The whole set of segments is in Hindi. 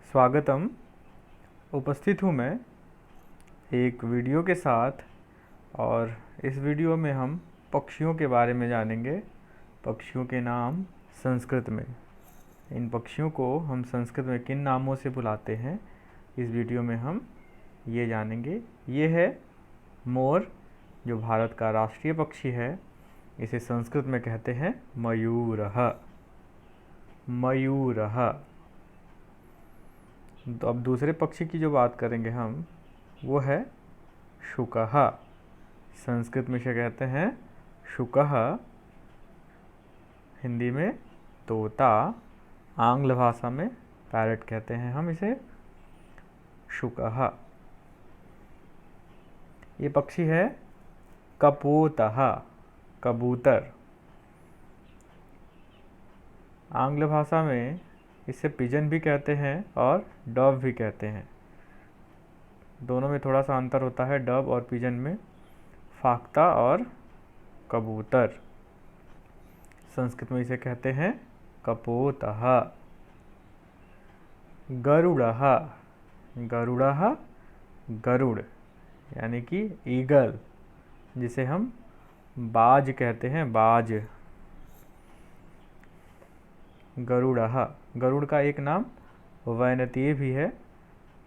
स्वागतम। उपस्थित हूँ मैं एक वीडियो के साथ और इस वीडियो में हम पक्षियों के बारे में जानेंगे। पक्षियों के नाम संस्कृत में। इन पक्षियों को हम संस्कृत में किन नामों से बुलाते हैं, इस वीडियो में हम ये जानेंगे। ये है मोर, जो भारत का राष्ट्रीय पक्षी है। इसे संस्कृत में कहते हैं मयूरः। मयूरः। तो अब दूसरे पक्षी की जो बात करेंगे हम, वो है शुकः। संस्कृत में इसे कहते हैं शुकः, हिंदी में तोता, आंग्ल भाषा में पैरट कहते हैं हम इसे शुकः। ये पक्षी है कपोतः, कबूतर। आंग्ल भाषा में इसे पिजन भी कहते हैं और डव भी कहते हैं। दोनों में थोड़ा सा अंतर होता है डव और पिजन में। फाख्ता और कबूतर। संस्कृत में इसे कहते हैं कपोतः। गरुड़ः। गरुड़ः, गरुड़ यानी कि ईगल, जिसे हम बाज कहते हैं, बाज। गरुड़ः। गरुड़ का एक नाम वैनतीय भी है,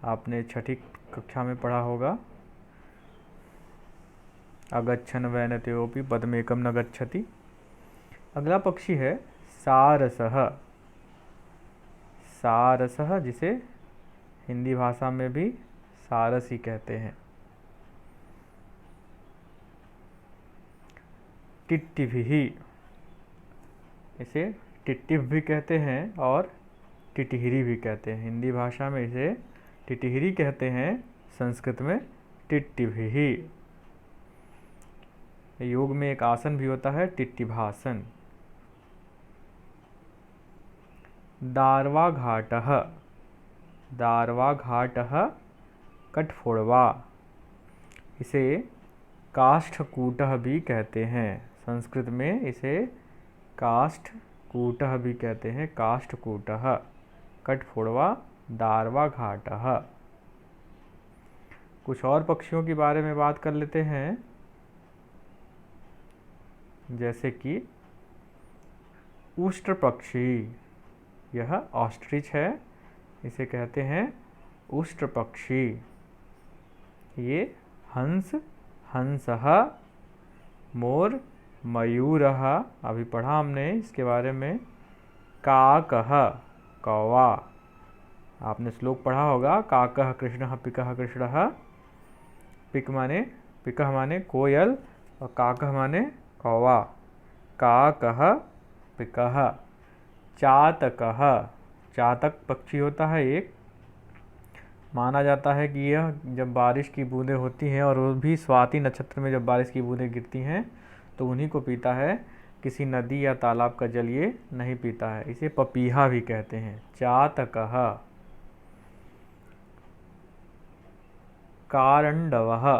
आपने छठी कक्षा में पढ़ा होगा। अगच्छन् वैनतेयोपि पदमेकं न गच्छति। अगला पक्षी है सारसः। सारसः, जिसे हिंदी भाषा में भी सारसी कहते हैं। टिट्टिभिः। इसे टिट्टिव भी कहते हैं और टिटहिरी भी कहते हैं। हिंदी भाषा में इसे टिटहिरी कहते हैं, संस्कृत में टिट्टिभिः। योग में एक आसन भी होता है टिट्टिभासन। दार्वाघाटः। दार्वाघाटः, कठफोड़वा। इसे काष्ठकूटः भी कहते हैं। संस्कृत में इसे काष्ठकूटः भी कहते हैं, काष्ठकूटः। कठफोड़वा, दार्वाघाटः। कुछ और पक्षियों के बारे में बात कर लेते हैं, जैसे कि उष्ट्र पक्षी। यह ऑस्ट्रिच है, इसे कहते हैं उष्ट्र पक्षी। ये हंस, हंसः, मोर, मयूरः, अभी पढ़ा हमने इसके बारे में। काकः, कौवा। आपने श्लोक पढ़ा होगा, काकः कृष्णः पिकः कृष्णः। पिकः माने कोयल और काकः माने कौवा। काकः, पिकः। चातकः। चातक पक्षी होता है एक। माना जाता है कि यह जब बारिश की बूंदें होती हैं, और वो भी स्वाति नक्षत्र में जब बारिश की बूंदें गिरती हैं, तो उन्हीं को पीता है। किसी नदी या तालाब का जल ये नहीं पीता है। इसे पपीहा भी कहते हैं। चातकः। कारंडवः।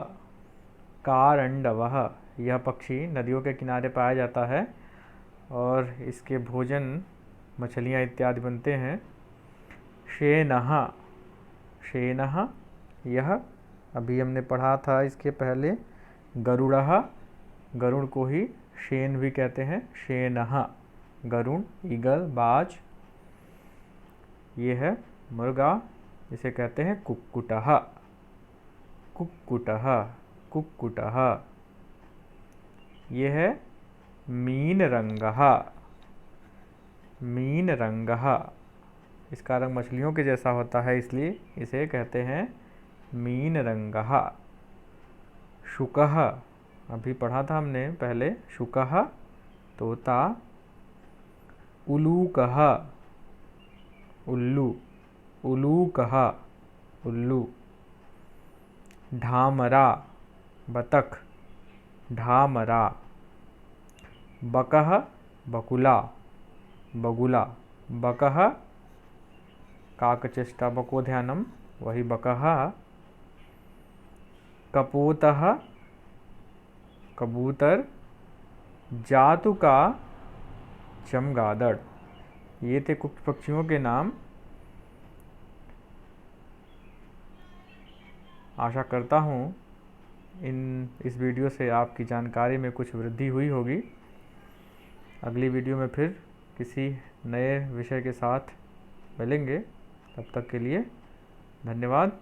कारंडवः, यह पक्षी नदियों के किनारे पाया जाता है और इसके भोजन मछलियाँ इत्यादि बनते हैं। शेनः। शेनः, यह अभी हमने पढ़ा था इसके पहले। गरुड़ः, गरुड़ को ही शेन भी कहते हैं। शेनः, गरुड़, ईगल, बाज। ये है मुर्गा, इसे कहते हैं कुक्कुटः। कुक्कुटः, कुक्कुटः। ये है मीनरंगः। मीनरंगः, इसका रंग मछलियों के जैसा होता है, इसलिए इसे कहते हैं मीनरंगः। शुकः, अभी पढ़ा था हमने पहले। शुकः, तोता। उलूकः, उल्लू। उलूकः, उल्लू। ढामरा, बतख। ढामरा। बकः, बकुला, बगुला। बकः, काकचेष्टा बकोध्यानम, वही बकः। कपोतः, कबूतर। जातुका, चमगादड़। ये थे कुछ पक्षियों के नाम। आशा करता हूँ इस वीडियो से आपकी जानकारी में कुछ वृद्धि हुई होगी। अगली वीडियो में फिर किसी नए विषय के साथ मिलेंगे। तब तक के लिए धन्यवाद।